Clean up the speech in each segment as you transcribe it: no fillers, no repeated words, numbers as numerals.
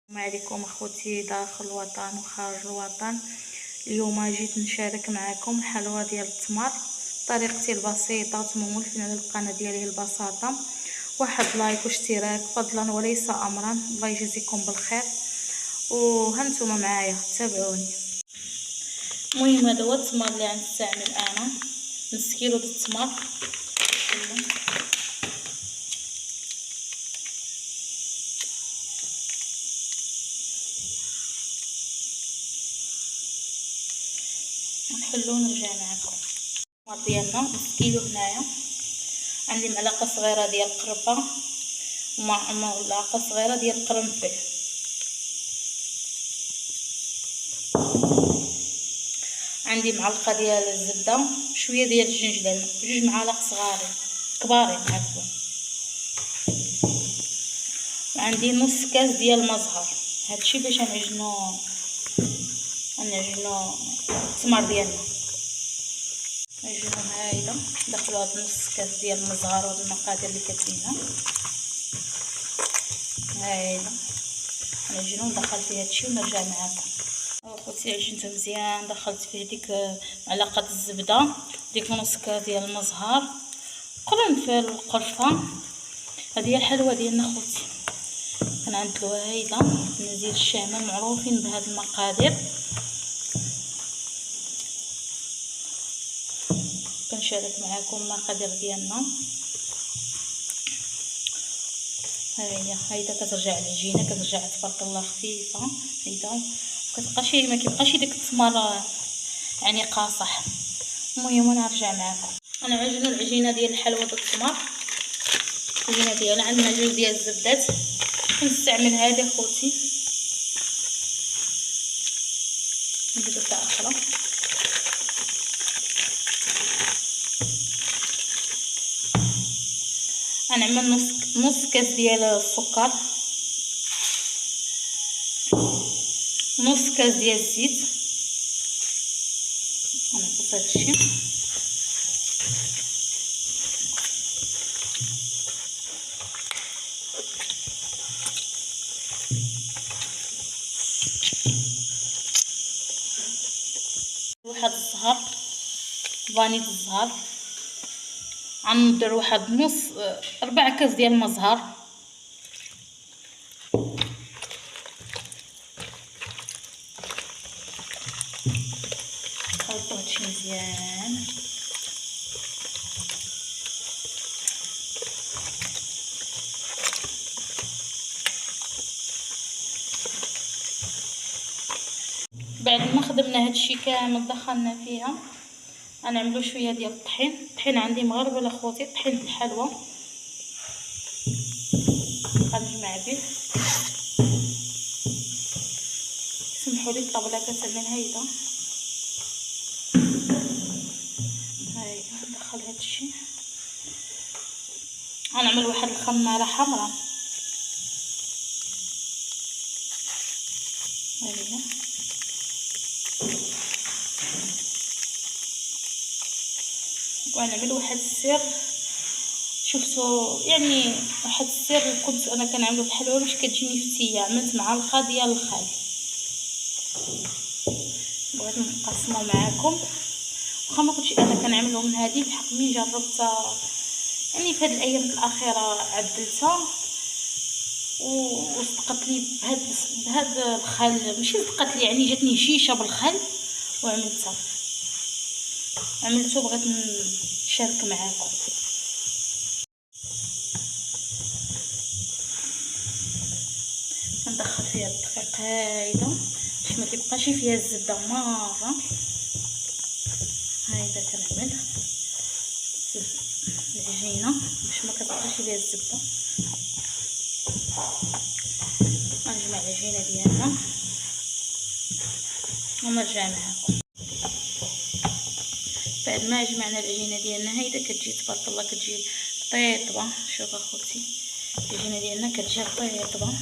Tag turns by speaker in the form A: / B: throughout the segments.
A: السلام عليكم اخوتي داخل الوطن وخارج الوطن. اليوم جيت نشارك معكم الحلوى ديال التمر، طريقتي البسيطه وتمولفين على القناه ديالي البساطه. واحد لايك واشتراك فضلا وليس امرا، الله يجزيكم بالخير وهانتوما معايا تابعوني. المهم هذا هو التمر اللي غنستعمل انا، نص كيلو ديال التمر. نحلو ونرجع معكم. التمر ديالنا نص كيلو. هنايا عندي معلقه صغيره ديال القرفه ومعلقه صغيره ديال القرنفل، عندي معلقه ديال الزبده، شويه ديال الجنجلان، 2 معالق صغارين كبارين عفوا، وعندي نص كاس ديال المزهر. هادشي باش نعجنو التمر ديالنا. نعجنو هايدا، ندخلو هاد نص كاس ديال المزهر وهاد المقادير اللي كتبينا هايدا، نعجنو وندخل فيه هادشي ونرجع معاكم. اخوتي عجنته مزيان، دخلت فيه ديك معلقه الزبده، ديك نص كاس ديال المزهر، قرنفل والقرفه. هذه هي الحلوه ديالنا اخوتي، كنعدلوها هايدا. نزيل الشامه معروفين بهاد المقادير، كنشارك معكم المقادير ديالنا. هايدا كترجع العجينه، كترجع تبارك الله خفيفه هايدا، كتبقى ما كيبقاش ديك التمر يعني قاصح. المهم انا نرجع معكم. انا عجنوا العجينه ديال الحلوى ديال التمر، العجينه ديالها عندنا 2 ديال الزبدات، كنستعمل هذه اخوتي. ندير زبده اخرى، غنعمل نص كاس ديال السكر، نص كاس ديال الزيت. غنقص هادشي، واحد الزهر، فانيت الزهر، غندير واحد نص 4 كاس ديال المزهر، نخلطو هادشي مزيان. بعد ما خدمنا هادشي كامل دخلنا فيها، غنعملو شويه ديال الطحين عندي مغربل اخوتي، طحين الحلوى غنجمع به. سمحوا لي الطبله كتعمل هايدا ندخل هادشي. غنعمل واحد الخماره حمراء هاهي، وغنعمل واحد السر. شفتوا يعني واحد السر كنت انا كنعملو في الحلوى باش كتجيني فتيه، عملت معلقه ديال الخل. بغيت نقسمو معاكم، واخا ما كنتش انا كنعملو من هذه بحق ملي جربتها يعني في هاد الايام الاخيره عدلتها وصدقت لي بهاد الخل، ماشي صدقت لي يعني جاتني هشيشه بالخل وعملتها بغيت نشارك معاكم. ندخل فيها الدقيق هايدا باش ما كيبقاش فيها الزبده مره. هايدا كنعمل العجينه باش ما كتبقاش فيها الزبده. غنجمع العجينه ديالنا ونرجع معاكم. بعد ما جمعنا العجينه ديالنا هايدا كتجي تبارك الله كتجي طيطبه. شوف اخوتي العجينه ديالنا كتجي طيطبه،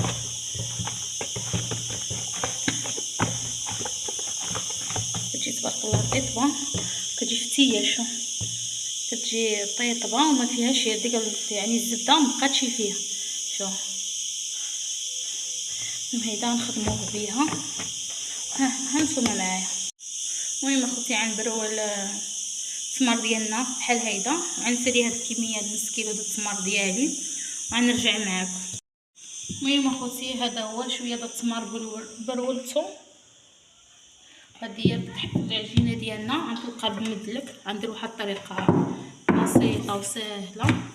A: كتجي تبارك الله طيطبه، كتجي فتيه. شوف كتجي طيطبه وما فيهاش ديك يعني الزبده مبقاتش فيها. شوف هيدا نخدموه بيها. ها نتوما معايا. المهم اخوتي غنبرو التمر ديالنا بحال هيدا، غنسالي هاد الكميه نص كيلو د التمر ديالي وغنرجع معاكم. المهم اخوتي هذا هو شويه د التمر برولتو. هذه هي العجينه ديالنا. غنطلقها بالمدلك، غندير واحد الطريقه بسيطه وسهله.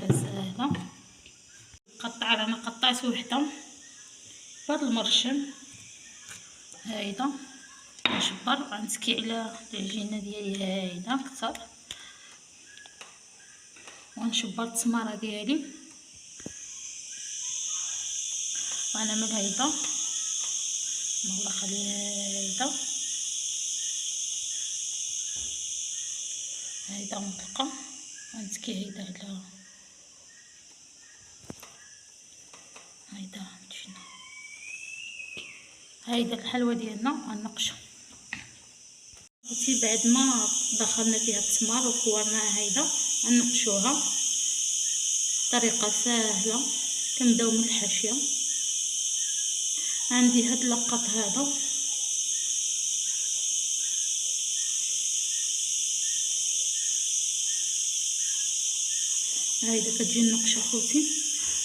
A: سهله. انا قطعت وحده بهذا المرشم هايدا. نشبر غنتكي على العجينه ديالي هايدا كثر، ونشبر التماره ديالي وغنعمل هيدا نغلق عليها هيدا مطلقه. غنتكي هيدا على هيدا هيدا الحلوه ديالنا غنقشو. اختي بعد ما دخلنا فيها التمر وكورناها هيدا غنقشوها بطريقه سهله. كنبداو من الحاشيه. عندي هاد اللقط هذا هيدا كتجي النقشه اخوتي.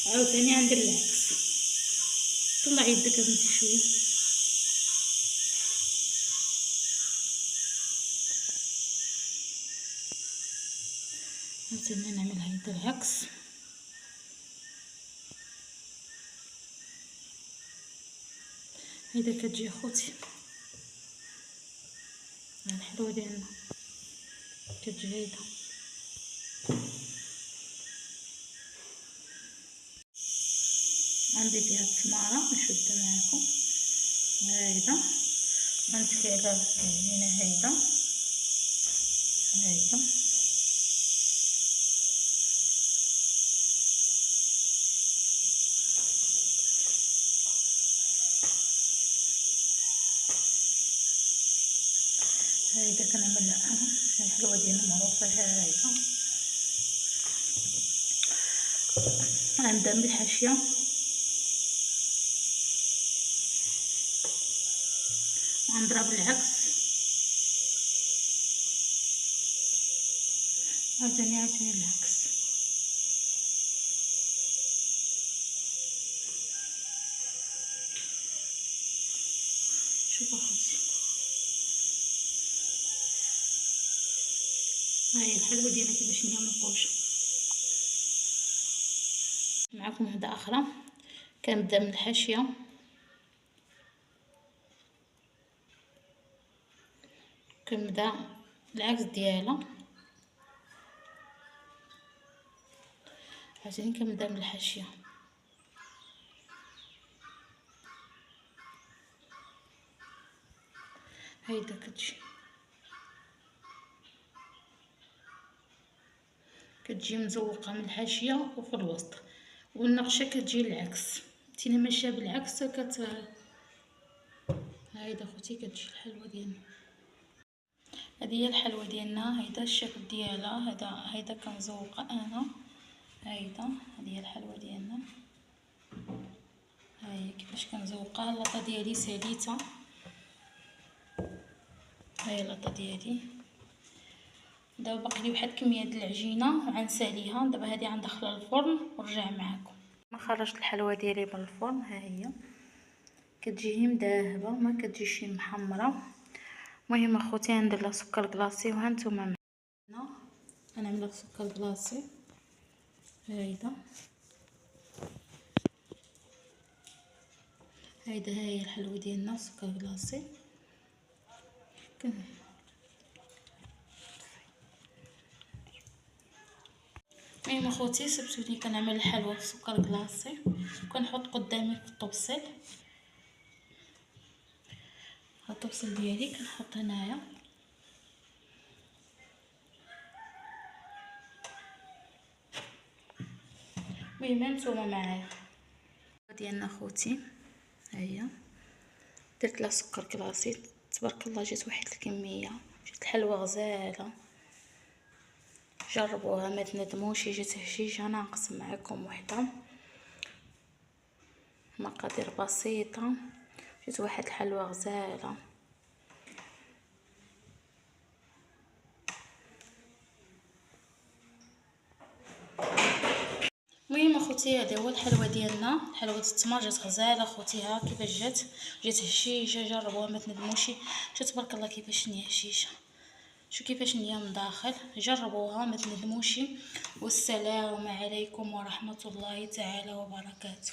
A: عاوتاني غندير العكس. طلعي يدك بنتي شويه. عاوتاني نعمل هيدا العكس. هيدا كتجي اخوتي الحلوه ديالنا كتجي هيدا. عندي فيها التماره نشد معاكم هيدا. غنتكي على العجينه هيدا هيدا كنعمل الحلوه ديالنا معروفه هيدا. غنبدا بالحاشيه. غنضرب العكس عاوتاني العكس. شوفوا اخوتي هاي الحلوه ديالنا كيفاش هي منقوشه. معكم وحده اخرى. كنبدا من الحاشيه. كنبدا العكس ديالها. عاوتاني كنبدا من الحاشيه. هيدا كتجي مزوقه من الحاشيه وفي الوسط، والنقشه كتجي العكس. نتينا ماشيه بالعكس هيدا اخوتي كتجي الحلوه ديالنا. هذه هي الحلوه ديالنا. هيدا الشكل ديالها. هيدا كنزوقها انا. هيدا هذه هي الحلوه ديالنا. هاهي كيفاش كنزوقها. اللاطه ديالي ساليته. هاهي اللاطه ديالي. دابا باقي لي واحد كميه د العجينه وغنساليها. دابا هذه غندخلها للفرن ونرجع معكم. ما خرجت الحلوه ديالي من الفرن. ها هي كتجي مذهبه ما كتجيش محمره. المهم اخوتي ندير لها سكر كلاصي وهانتوما معنا. غنعمل لها سكر كلاصي. هيدا هي الحلوه ديالنا سكر كلاصي. المهم اخوتي سبتوني كنعمل الحلوه بسكر كلاصي. كنحط قدامي في الطبسيل. الطبسيل ديالي كنحط هنايا. المهم نتوما معايا ديالنا اخوتي. ها هي درت لها سكر كلاصي، تبارك الله جات واحد الكميه، جات الحلوه غزاله. جربوها ما تندموش، جات هشيشه. انا نقسم معكم وحده، مقادير بسيطه، جات واحد الحلوه غزاله. المهم اخوتي هذا هو الحلوه ديالنا، حلوه التمر جات غزاله اخوتي. ها كيفاش جات هشيشه. جربوها ما تندموش. شوف تبارك الله كيفاش هي هشيشه، شو كيفاش هي من داخل. جربوها ما تندموش. والسلام عليكم ورحمه الله تعالى وبركاته.